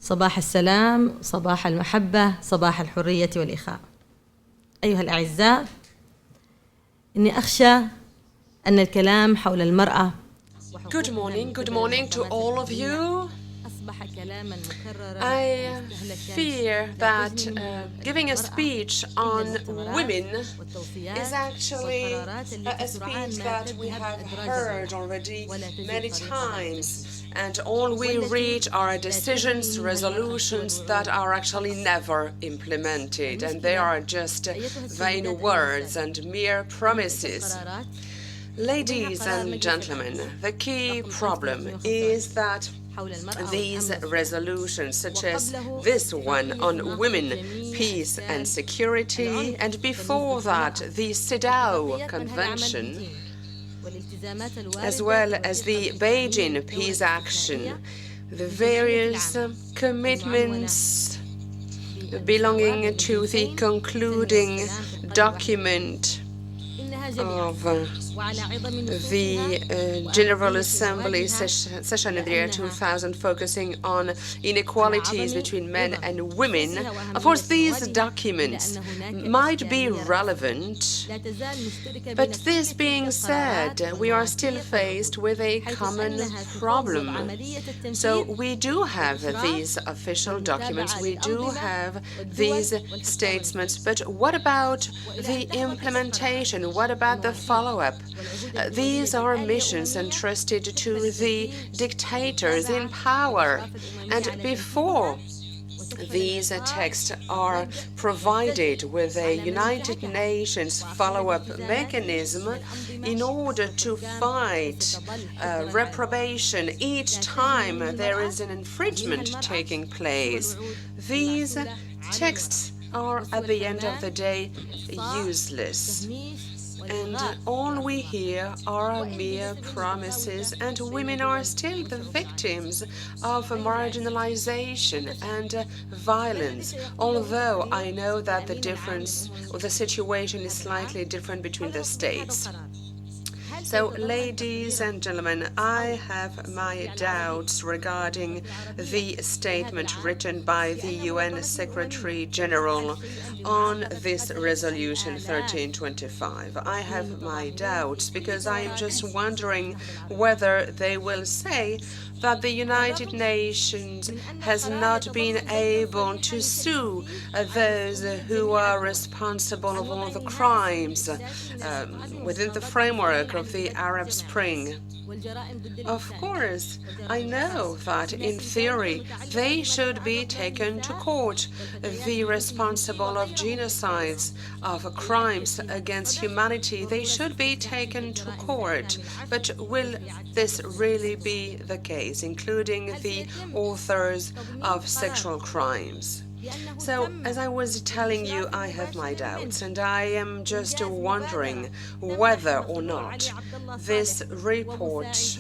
صباح السلام، صباح المحبة، صباح الحرية والإخاء. أيها الأعزاء، إني أخشى أن الكلام حول المرأة Good morning to all of you. I fear that giving a speech on women is actually a speech that we have heard already many times, and all we read are decisions, resolutions that are actually never implemented, and they are just vain words and mere promises. Ladies and gentlemen, the key problem is that these resolutions, such as this one on women, peace and security, and before that the CEDAW Convention, as well as the Beijing Peace Action, the various commitments belonging to the concluding document of the General Assembly session in the year 2000, focusing on inequalities between men and women. Of course, these documents might be relevant, but this being said, we are still faced with a common problem. So we do have these official documents, we do have these statements, but what about the implementation? What about the follow-up? These are missions entrusted to the dictators in power, and before these texts are provided with a United Nations follow-up mechanism in order to fight reprobation each time there is an infringement taking place. These texts are, at the end of the day, useless. And all we hear are mere promises, and women are still the victims of marginalization and violence, although I know that the difference or the situation is slightly different between the states. So, ladies and gentlemen, I have my doubts regarding the statement written by the UN Secretary General on this resolution 1325. I have my doubts because I am just wondering whether they will say that the United Nations has not been able to sue those who are responsible of all the crimes within the framework of the Arab Spring. Of course, I know that in theory they should be taken to court. The responsible of genocides, of crimes against humanity, they should be taken to court. But will this really be the case, including the authors of sexual crimes? So, as I was telling you, I have my doubts, and I am just wondering whether or not this report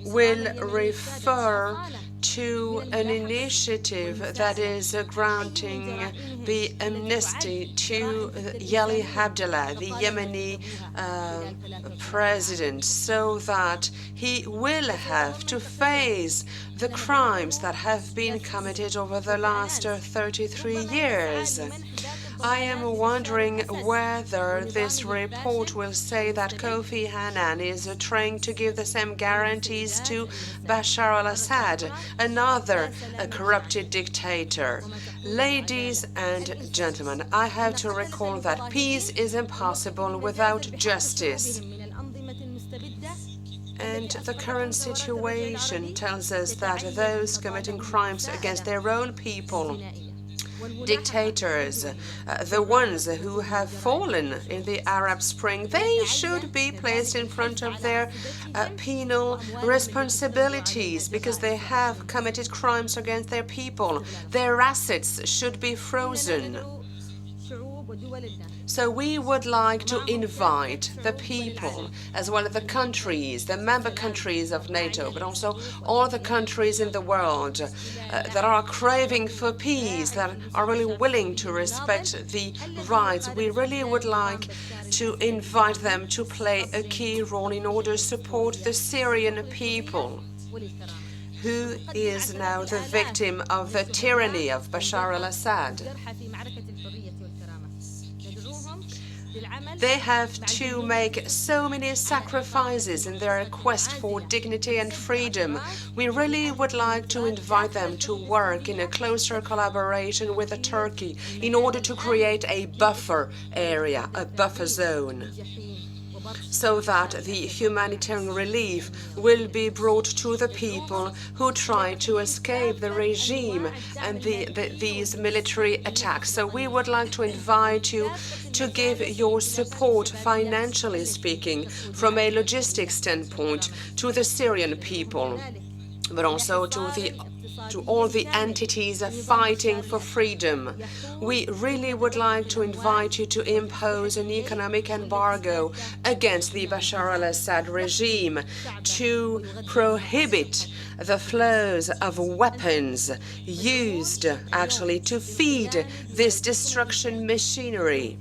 will refer to an initiative that is granting the amnesty to Yali Abdullah, the Yemeni president, so that he will have to face the crimes that have been committed over the last 33 years. I am wondering whether this report will say that Kofi Annan is trying to give the same guarantees to Bashar al-Assad, another corrupted dictator. Ladies and gentlemen, I have to recall that peace is impossible without justice. And the current situation tells us that those committing crimes against their own people, dictators, the ones who have fallen in the Arab Spring, they should be placed in front of their penal responsibilities because they have committed crimes against their people. Their assets should be frozen. So we would like to invite the people, as well as the countries, the member countries of NATO, but also all the countries in the world that are craving for peace, that are really willing to respect the rights. We really would like to invite them to play a key role in order to support the Syrian people who is now the victim of the tyranny of Bashar al-Assad. They have to make so many sacrifices in their quest for dignity and freedom. We really would like to invite them to work in a closer collaboration with Turkey in order to create a buffer area, a buffer zone, so that the humanitarian relief will be brought to the people who try to escape the regime and these military attacks. So we would like to invite you to give your support, financially speaking, from a logistics standpoint, to the Syrian people, but also to all the entities fighting for freedom. We really would like to invite you to impose an economic embargo against the Bashar al-Assad regime, to prohibit the flows of weapons used actually to feed this destruction machinery.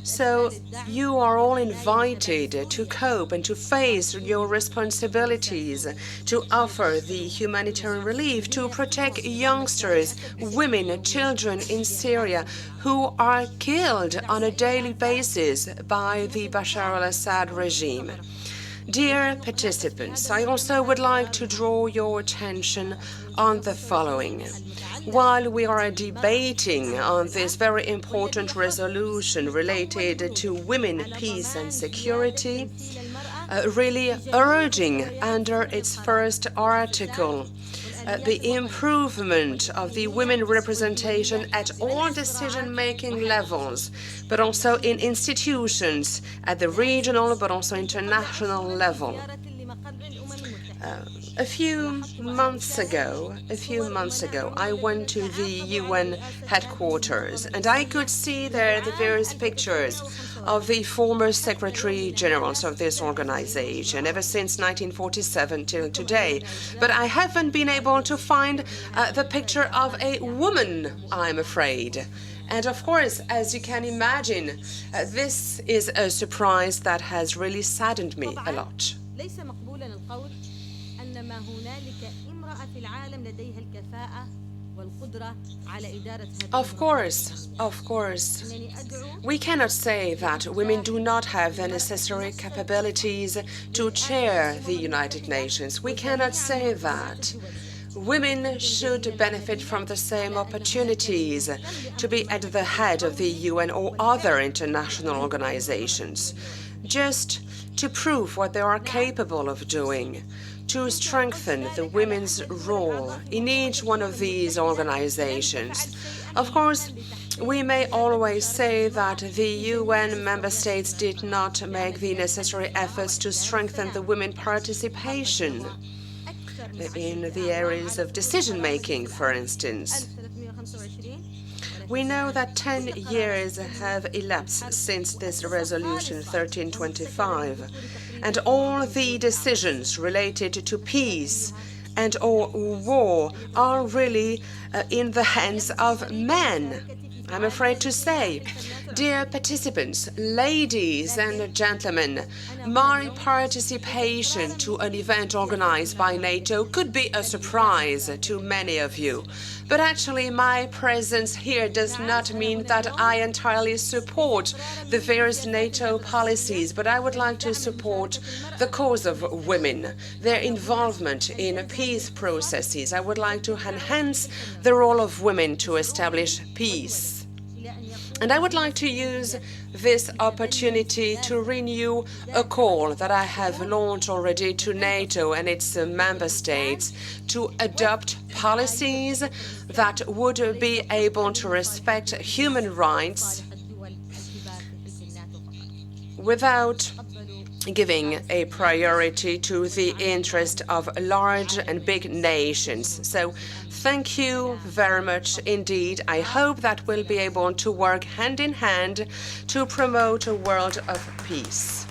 So you are all invited to cope and to face your responsibilities, to offer the humanitarian relief, to protect youngsters, women, children in Syria who are killed on a daily basis by the Bashar al-Assad regime. Dear participants, I also would like to draw your attention on the following. While we are debating on this very important resolution related to women, peace and security, really urging under its first article the improvement of the women representation at all decision-making levels, but also in institutions at the regional but also international level. A few months ago, I went to the UN headquarters, and I could see there the various pictures of the former secretary generals of this organization ever since 1947 till today. But I haven't been able to find the picture of a woman, I'm afraid. And of course, as you can imagine, this is a surprise that has really saddened me a lot. Of course, we cannot say that women do not have the necessary capabilities to chair the United Nations. We cannot say that. Women should benefit from the same opportunities to be at the head of the UN or other international organizations, just to prove what they are capable of doing, to strengthen the women's role in each one of these organizations. Of course, we may always say that the UN member states did not make the necessary efforts to strengthen the women participation in the areas of decision-making, for instance. We know that 10 years have elapsed since this resolution 1325, and all the decisions related to peace and or war are really in the hands of men, I'm afraid to say. Dear participants, ladies and gentlemen, my participation to an event organized by NATO could be a surprise to many of you. But actually, my presence here does not mean that I entirely support the various NATO policies, but I would like to support the cause of women, their involvement in peace processes. I would like to enhance the role of women to establish peace. And I would like to use this opportunity to renew a call that I have launched already to NATO and its member states to adopt policies that would be able to respect human rights without giving a priority to the interest of large and big nations. So thank you very much indeed. I hope that we'll be able to work hand in hand to promote a world of peace.